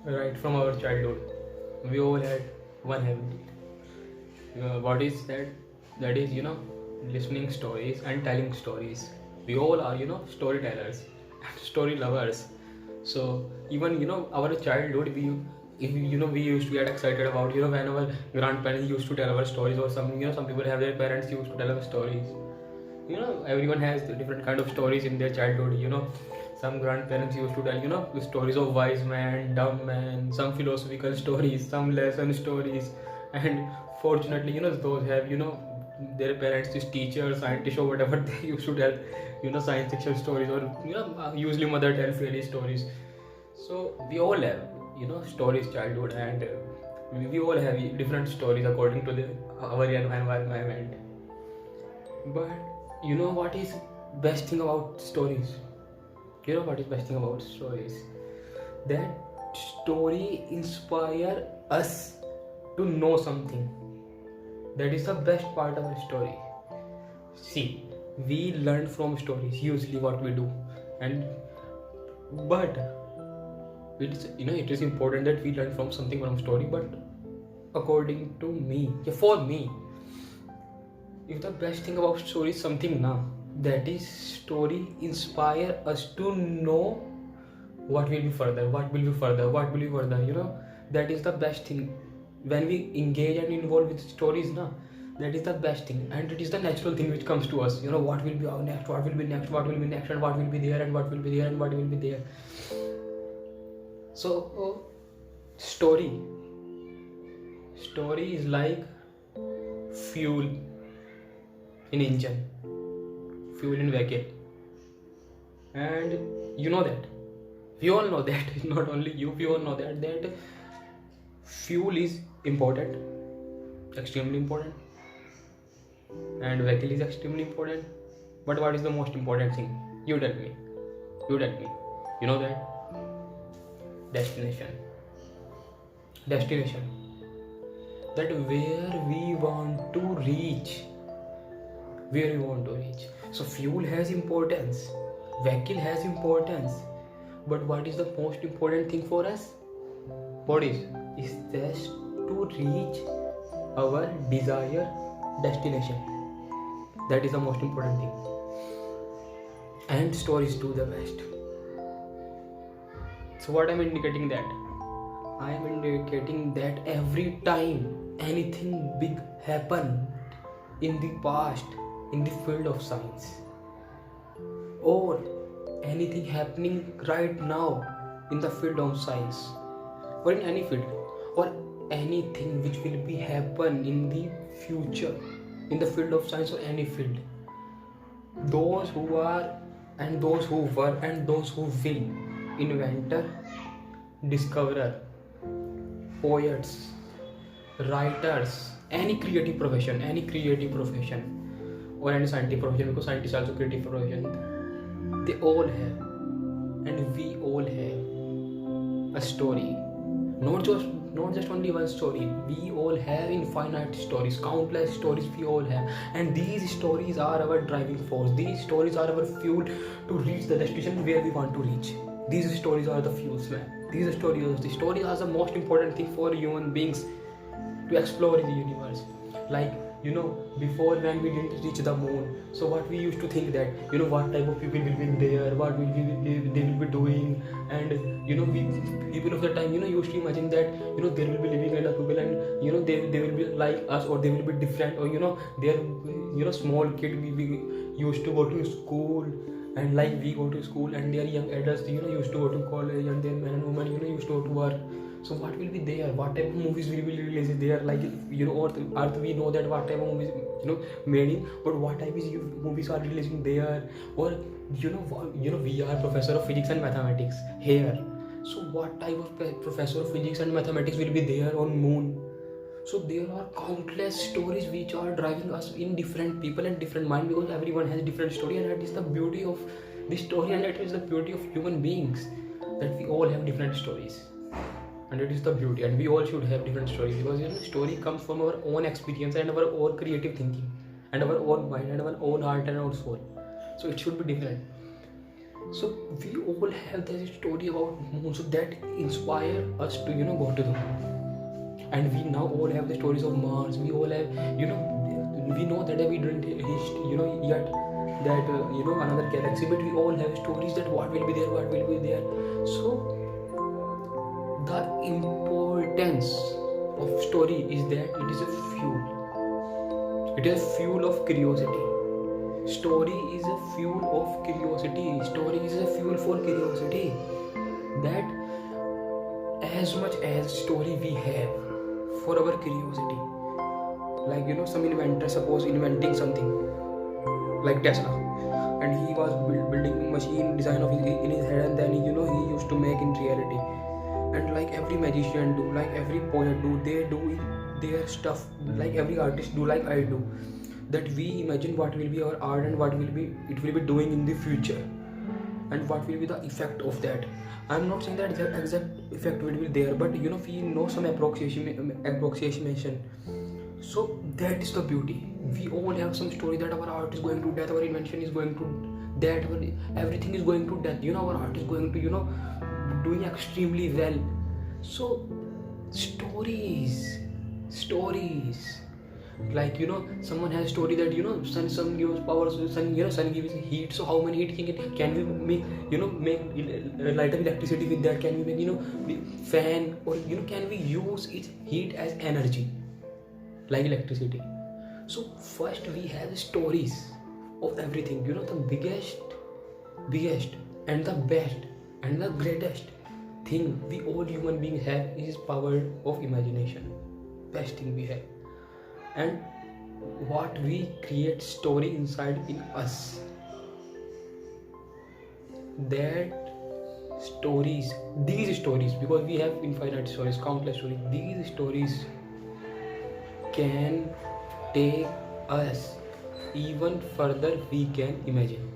Right from our childhood, we all had one habit. What is that? That is, listening stories and telling stories. We all are, storytellers and story lovers. So even our childhood, we used to get excited about when our grandparents used to tell our stories, or some people have their parents used to tell our stories. Everyone has the different kind of stories in their childhood. Some grandparents used to tell the stories of wise man, dumb man, some philosophical stories, some lesson stories. And fortunately, those have their parents is teachers, scientists, or whatever. They used to tell science fiction stories, or usually mother tell fairy stories. So we all have stories childhood, and we all have different stories according to our environment. But what is best thing about stories? What is best thing about stories? That story inspire us to know something. That is the best part of a story. See, we learn from stories usually what we do, but it is important that we learn from something from story. But according to me, for me, if the best thing about story is something that is story inspire us to know what will be further. That is the best thing. When we engage and involve with stories, that is the best thing, and it is the natural thing which comes to us. What will be our next, what will be next, and what will be there, and what will be there, and what will be there. So story is like fuel in engine, fuel in vehicle. And that we all know that not only you, we all know that fuel is important, extremely important, and vehicle is extremely important. But what is the most important thing? You tell me. That destination, that where we want to reach. So fuel has importance, vehicle has importance, but what is the most important thing for us? What is just to reach our desired destination. That is the most important thing. And stories do the best. So what I'm indicating that? I am indicating that every time anything big happened in the past in the field of science, or anything happening right now in the field of science, or in any field, or anything which will be happen in the future in the field of science or any field, those who are and those who were and those who will, inventor, discoverer, poets, writers, any creative profession, or any scientific profession, because scientists also creative profession, they all have, and we all have a story. Not just only one story. We all have infinite stories, countless stories we all have, and these stories are our driving force. These stories are our fuel to reach the destination where we want to reach. These stories are the fuels, man. These stories are the most important thing for human beings to explore in the universe. Like, before, when we didn't reach the moon, so what we used to think that, what type of people will be there, what will they will be doing, and we people of the time, used to imagine that, there will be living kind of people, and they will be like us, or they will be different, or they're small kid. We used to go to school, and like we go to school, and they are young adults, used to go to college, and then men and women, used to go to work. So what will be there? What type of movies will be released there? Like, Earth, we know that what type of movies, made in, but what type of movies are releasing there? Or, we are professor of physics and mathematics here. So what type of professor of physics and mathematics will be there on moon? So there are countless stories which are driving us in different people and different mind, because everyone has different story, and that is the beauty of this story, and that is the beauty of human beings, that we all have different stories. And it is the beauty, and we all should have different stories, because story comes from our own experience and our own creative thinking, and our own mind, and our own heart and our soul. So it should be different. So we all have this story about moon, so that inspire us to go to the moon. And we now all have the stories of Mars. We all have we know that we didn't yet that another galaxy, but we all have stories that what will be there, what will be there. So the importance of story is that it is a fuel. It is a fuel of curiosity. Story is a fuel of curiosity. Story is a fuel for curiosity. That as much as story we have for our curiosity, like some inventor, suppose inventing something like Tesla, and he was building machine design of in his head, and then he used to make in reality. And like every magician do, like every poet do, they do their stuff, like every artist do, like I do, that we imagine what will be our art and what will be it will be doing in the future, and what will be the effect of that. I'm not saying that the exact effect will be there, but we know some approximation. So that is the beauty. We all have some story that our art is going to death, our invention is going to death, everything is going to death. Our art is going to doing extremely well. So stories, like someone has story that sun gives power, so sun gives heat. So how many heat can we make make light of electricity with that? Can we make fan, or can we use its heat as energy like electricity? So first we have stories of everything. The biggest and the best and the greatest thing we all human beings have is power of imagination. Best thing we have. And what we create story inside in us, that stories, these stories, because we have infinite stories, countless stories, these stories can take us even further we can imagine.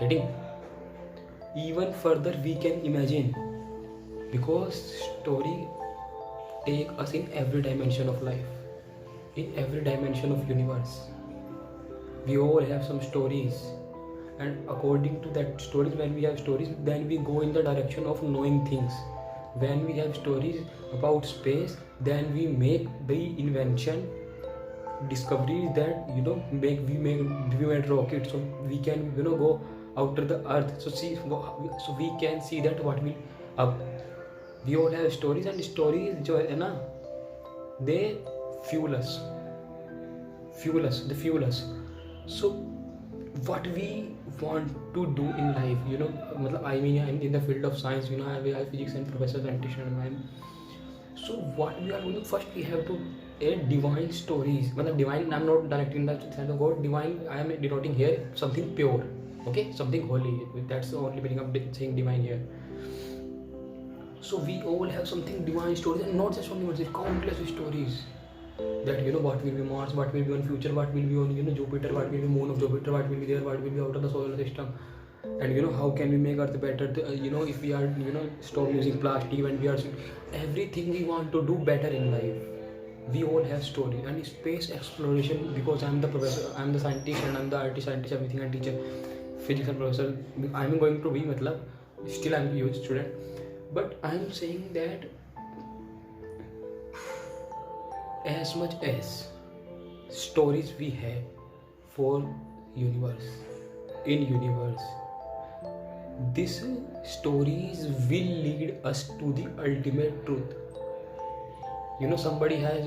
Getting? Even further we can imagine, because story take us in every dimension of life, in every dimension of universe. We all have some stories, and according to that stories, when we have stories, then we go in the direction of knowing things. When we have stories about space, then we make the invention, discoveries that we made rockets, so we can go out to the earth, so we can see that what will up. We all have stories, and stories they fuel us. So what we want to do in life, I mean, I'm in the field of science, I have physics and professor scientist, and so what we are doing, first we have to divine stories. Divine, I'm not directing the sense of God. Divine, I am denoting here something pure, okay, something holy. That's the only meaning of saying divine here. So we all have something divine stories, and not just only one, countless stories. That what will be Mars, what will be on future, what will be on Jupiter, what will be moon of Jupiter, what will be there, what will be out of the solar system, and how can we make Earth better? If we are stop using plastic, and we are everything we want to do better in life. We all have story. And space exploration, because I'm the professor, I'm the scientist, and I'm the artist, everything, and teacher, physics and professor. I'm going to be still I'm a student, but I'm saying that as much as stories we have for universe, these stories will lead us to the ultimate truth. Somebody has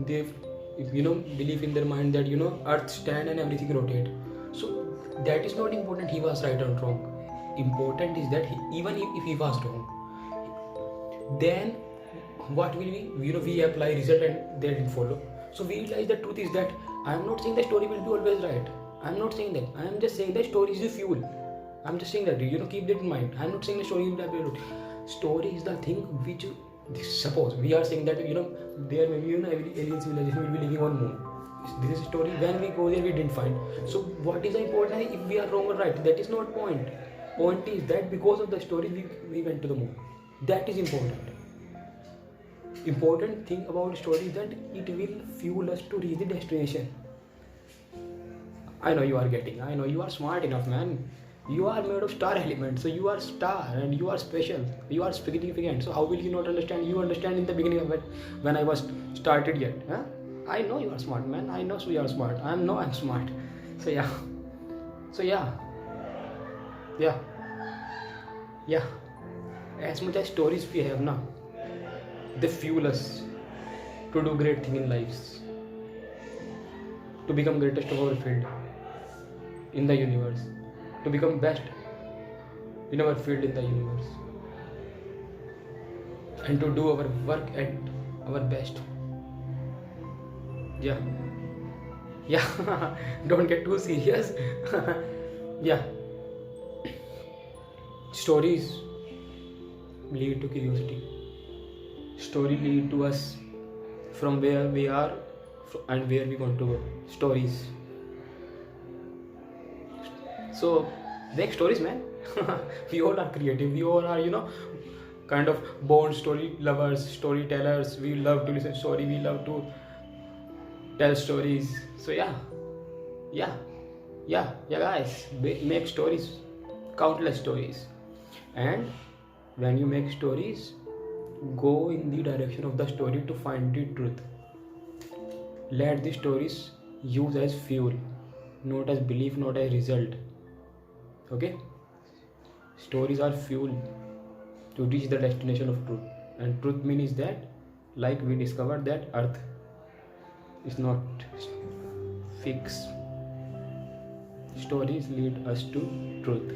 they believe in their mind that earth stand and everything rotate. So that is not important he was right or wrong. Important is that even if he was wrong, then what will we apply result and they didn't follow. So we realize the truth is that I am not saying the story will be always right. I am not saying that. I am just saying that story is the fuel. I am just saying that keep that in mind. I am not saying the story will be absolute. Story is the thing which, suppose we are saying that there may be alien civilization will be living on moon. This is a story. When we go there we didn't find. So what is the important if we are wrong or right? That is not point. Point is that because of the story we went to the moon. That is important. Important thing about story is that it will fuel us to reach the destination. I know you are getting. I know you are smart enough, man. You are made of star elements, so you are star and you are special. You are significant. So how will you not understand? You understand in the beginning of it when I was started yet. Huh? I know you are smart, man. I know so you are smart. I'm smart. So yeah. So yeah. Yeah. Yeah. As much as stories we have now, they fuel us to do great thing in lives, to become greatest of our field in the universe, to become best in our field in the universe, and to do our work at our best. Yeah. Yeah. Don't get too serious. Yeah. Stories lead to curiosity. Story lead to us from where we are and where we want to go. Stories. So make stories, man. We all are creative. We all are, kind of born story lovers, storytellers. We love to listen story. We love to tell stories. So yeah, yeah, yeah, guys. Make stories, countless stories, and when you make stories, go in the direction of the story to find the truth. Let the stories use as fuel, not as belief, not as result. Okay? Stories are fuel to reach the destination of truth. And truth means that, like we discovered that earth is not fixed. Stories lead us to truth.